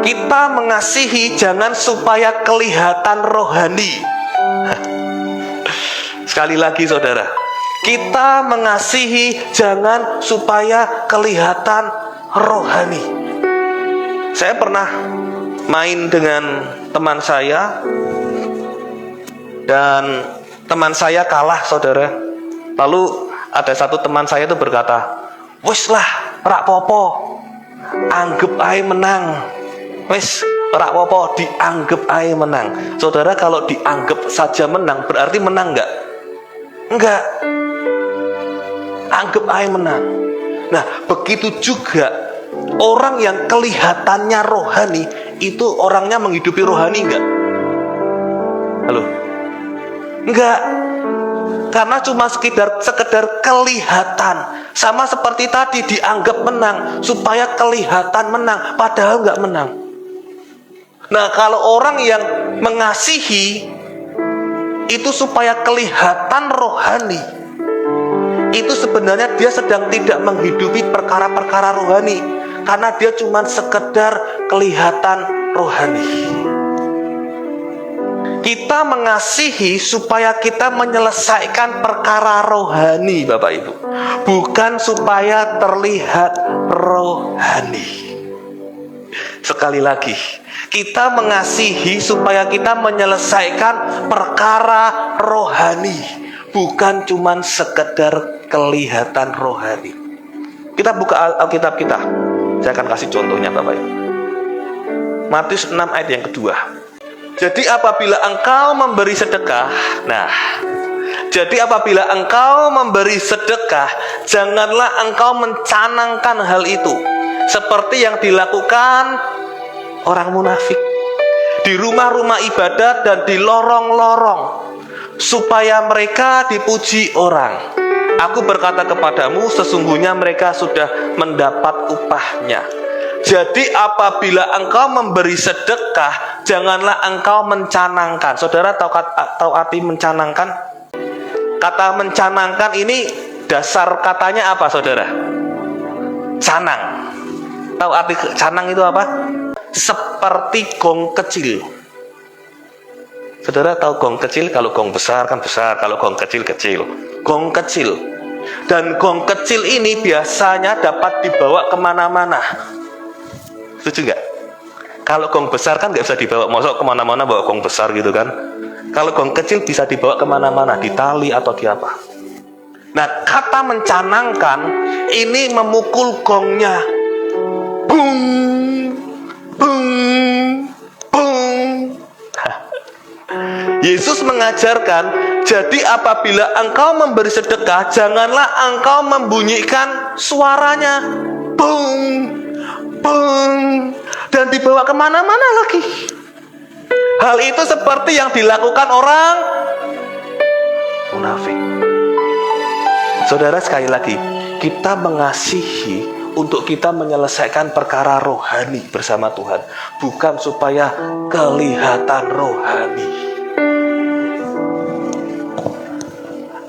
Kita mengasihi jangan supaya kelihatan rohani. Sekali lagi saudara, kita mengasihi jangan supaya kelihatan rohani. Saya pernah main dengan teman saya, dan teman saya kalah saudara. Lalu ada satu teman saya itu berkata, "Wis lah, rak popo, anggap ae menang. Wis, rak popo, dianggap ae menang." Saudara, kalau dianggap saja menang berarti menang enggak? Enggak. Anggap ae menang. Nah, begitu juga orang yang kelihatannya rohani, itu orangnya menghidupi rohani enggak? Halo? Enggak. Karena cuma sekedar kelihatan. Sama seperti tadi, dianggap menang supaya kelihatan menang, padahal enggak menang. Nah, kalau orang yang mengasihi itu supaya kelihatan rohani, itu sebenarnya dia sedang tidak menghidupi perkara-perkara rohani, karena dia cuma sekedar kelihatan rohani. Kita mengasihi supaya kita menyelesaikan perkara rohani, Bapak Ibu, bukan supaya terlihat rohani. Sekali lagi, kita mengasihi supaya kita menyelesaikan perkara rohani, bukan cuma sekedar kelihatan rohani. Kita buka Alkitab kita. Saya akan kasih contohnya Bapak Ibu. Matius 6 ayat yang kedua. Jadi apabila engkau memberi sedekah, jadi apabila engkau memberi sedekah, janganlah engkau mencanangkan hal itu seperti yang dilakukan orang munafik di rumah-rumah ibadat dan di lorong-lorong, supaya mereka dipuji orang. Aku berkata kepadamu, sesungguhnya mereka sudah mendapat upahnya. Jadi apabila engkau memberi sedekah, janganlah engkau mencanangkan. Saudara tahu arti mencanangkan? Kata mencanangkan ini dasar katanya apa saudara? Canang. Tahu arti canang itu apa? Seperti gong kecil. Saudara tahu gong kecil? Kalau gong besar kan besar, kalau gong kecil kecil. Gong kecil. Dan gong kecil ini biasanya dapat dibawa kemana-mana. Setuju nggak? Kalau gong besar kan nggak bisa dibawa, masuk kemana-mana bawa gong besar gitu kan. Kalau gong kecil bisa dibawa kemana-mana, di tali atau di apa. Nah, kata mencanangkan ini memukul gongnya. Bung, bung, bung. Yesus mengajarkan, jadi apabila engkau memberi sedekah, janganlah engkau membunyikan suaranya. Bung, bung, dan dibawa kemana-mana lagi. Hal itu seperti yang dilakukan orang munafik. Saudara, sekali lagi, kita mengasihi untuk kita menyelesaikan perkara rohani bersama Tuhan, bukan supaya kelihatan rohani.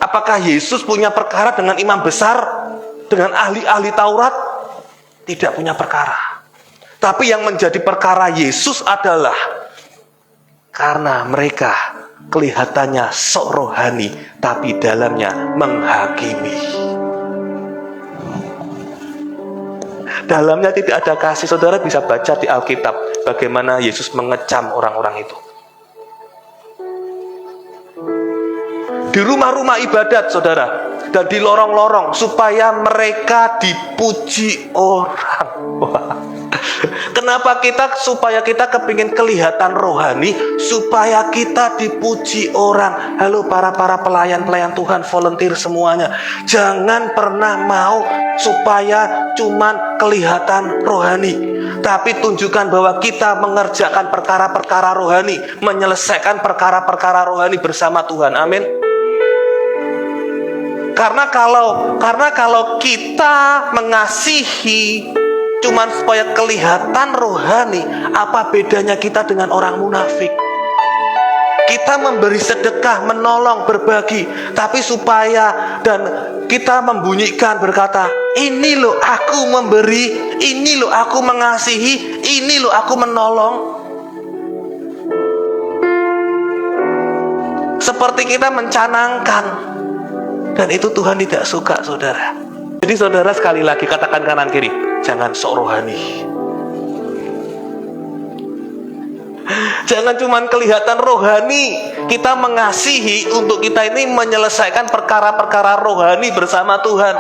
Apakah Yesus punya perkara dengan imam besar, dengan ahli-ahli Taurat? Tidak punya perkara. Tapi yang menjadi perkara Yesus adalah karena mereka kelihatannya sok rohani, tapi dalamnya menghakimi. Dalamnya tidak ada kasih. Saudara bisa baca di Alkitab bagaimana Yesus mengecam orang-orang itu. Di rumah-rumah ibadat, saudara, dan di lorong-lorong, supaya mereka dipuji orang. Wah. Kenapa supaya kita kepingin kelihatan rohani, supaya kita dipuji orang. Halo para pelayan Tuhan, volunteer semuanya, jangan pernah mau supaya cuman kelihatan rohani, tapi tunjukkan bahwa kita mengerjakan perkara-perkara rohani, menyelesaikan perkara-perkara rohani bersama Tuhan. Amin. Karena kalau kita mengasihi cuman supaya kelihatan rohani, apa bedanya kita dengan orang munafik? kita memberi sedekah, menolong, berbagi, tapi supaya dan kita membunyikan berkata, ini loh aku memberi, ini loh aku mengasihi, ini loh aku menolong. Seperti kita mencanangkan, dan itu Tuhan tidak suka, saudara. Jadi saudara, sekali lagi katakan kanan kiri, jangan sok rohani. Jangan cuma kelihatan rohani, kita mengasihi untuk kita ini menyelesaikan perkara-perkara rohani bersama Tuhan.